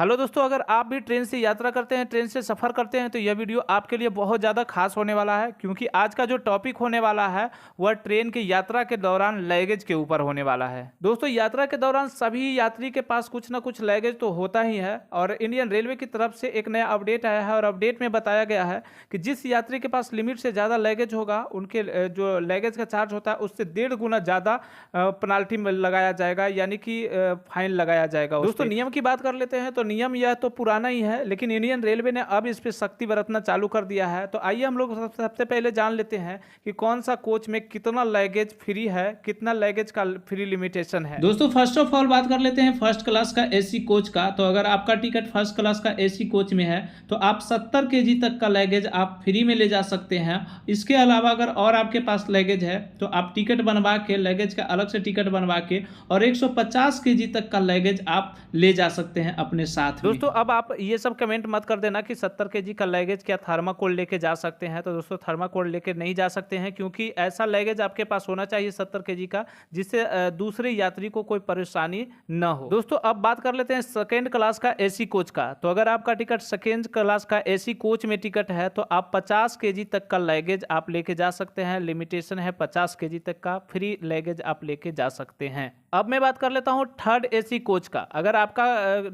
Hello दोस्तों, अगर आप भी ट्रेन से यात्रा करते हैं, ट्रेन से सफ़र करते हैं तो यह वीडियो आपके लिए बहुत ज़्यादा खास होने वाला है, क्योंकि आज का जो टॉपिक होने वाला है वह ट्रेन की यात्रा के दौरान लगेज के ऊपर होने वाला है। दोस्तों, यात्रा के दौरान सभी यात्री के पास कुछ ना कुछ लगेज तो होता ही है और इंडियन रेलवे की तरफ से एक नया अपडेट आया है और अपडेट में बताया गया है कि जिस यात्री के पास लिमिट से ज़्यादा लगेज होगा उनके जो लगेज का चार्ज होता है उससे 1.5 गुना ज़्यादा पेनाल्टी में लगाया जाएगा, यानी कि फाइन लगाया जाएगा। दोस्तों, नियम की बात कर लेते हैं तो नियम यह तो पुराना ही है, लेकिन इंडियन रेलवे ने अब इस पे सख्ती बरतना चालू कर दिया है। तो आइए हम लोग सबसे पहले जान लेते हैं कि कौन सा कोच में कितना लगेज फ्री है, कितना लगेज का फ्री लिमिटेशन है। दोस्तों, फर्स्ट ऑफ ऑल बात कर लेते हैं फर्स्ट क्लास का एसी कोच का। तो अगर आपका टिकट फर्स्ट क्लास का एसी कोच में है तो आप 70 केजी तक का लगेज आप फ्री में ले जा सकते हैं। इसके अलावा अगर और आपके पास लगेज है तो आप टिकट बनवा के, लगेज का अलग से टिकट बनवा के और 150 केजी तक का लगेज आप ले जा सकते हैं अपने साथ। दोस्तों, अब आप ये सब कमेंट मत कर देना कि 70 केजी का लगेज क्या थर्माकोल लेके जा सकते हैं। तो दोस्तों, थर्माकोल लेके नहीं जा सकते हैं, क्योंकि ऐसा लगेज आपके पास होना चाहिए 70 केजी का जिससे दूसरे यात्री को कोई परेशानी न हो। दोस्तों, अब बात कर लेते हैं सेकेंड क्लास का एसी कोच का। तो अगर आपका टिकट सेकेंड क्लास का एसी कोच में टिकट है तो आप 50 केजी तक का लगेज आप लेके जा सकते हैं। लिमिटेशन है 50 केजी तक का फ्री लगेज आप लेके जा सकते हैं। अब मैं बात कर लेता हूं थर्ड एसी कोच का। अगर आपका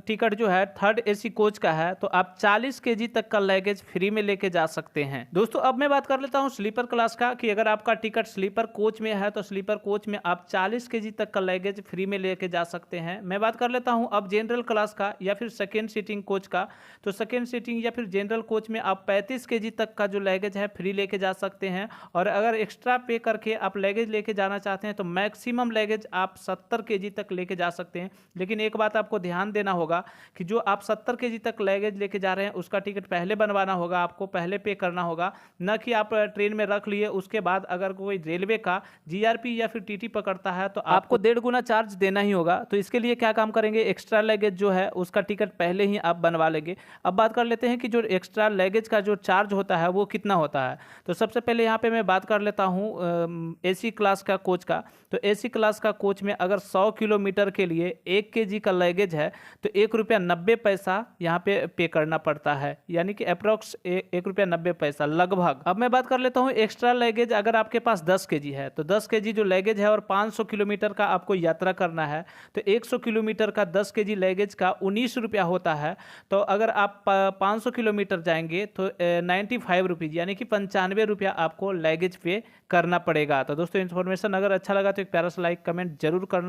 टिकट जो है थर्ड एसी कोच का है तो आप 40 केजी तक का लगेज फ्री में लेके जा सकते हैं। दोस्तों, अब मैं बात कर लेता हूं स्लीपर क्लास का कि अगर आपका टिकट स्लीपर कोच में है तो स्लीपर कोच में आप 40 केजी तक का लगेज फ्री में लेके जा सकते हैं। मैं बात कर लेता हूं अब जनरल क्लास का या फिर सेकेंड सीटिंग कोच का। तो सेकेंड सीटिंग या फिर जनरल कोच में आप 35 केजी तक का जो लगेज है फ्री लेके जा सकते हैं। और अगर एक्स्ट्रा पे करके आप लगेज लेके जाना चाहते हैं तो मैक्सिमम लगेज आप 70 केजी तक लेके जा सकते हैं। लेकिन एक बात आपको ध्यान देना होगा कि जो आप 70 केजी तक लगेज लेके जा रहे हैं उसका टिकट पहले बनवाना होगा, आपको पहले पे करना होगा, न कि आप ट्रेन में रख लिए उसके बाद अगर कोई रेलवे का जीआरपी या फिर टीटी पकड़ता है तो आपको 1.5 गुना चार्ज देना ही होगा। तो इसके लिए क्या काम करेंगे, एक्स्ट्रा लगेज जो है उसका टिकट पहले ही आप बनवा लेंगे। अब बात कर लेते हैं कि जो एक्स्ट्रा लगेज का जो चार्ज होता है वो कितना होता है। तो सबसे पहले यहाँ पे मैं बात कर लेता हूँ एसी क्लास का कोच का। तो एसी क्लास का कोच में अगर 100 किलोमीटर के लिए 1 केजी का लगेज है तो 1 रुपया 90 पैसा यहाँ पे करना पड़ता है, यानी कि अप्रोक्स 1 रुपया 90 पैसा लगभग। अब मैं बात कर लेता हूँ एक्स्ट्रा लगेज। अगर आपके पास 10 केजी है तो 10 केजी जो लगेज है और 500 किलोमीटर का आपको यात्रा करना है तो 100 किलोमीटर का 10 केजी लगेज का 19 रुपया होता है। तो अगर आप 500 किलोमीटर जाएंगे तो 95 रुपीज़ यानी कि 95 रुपया आपको लगेज पे करना पड़ेगा। तो दोस्तों, इन्फॉर्मेशन अगर अच्छा लगा तो एक प्यारा सा लाइक कमेंट जरूर करना।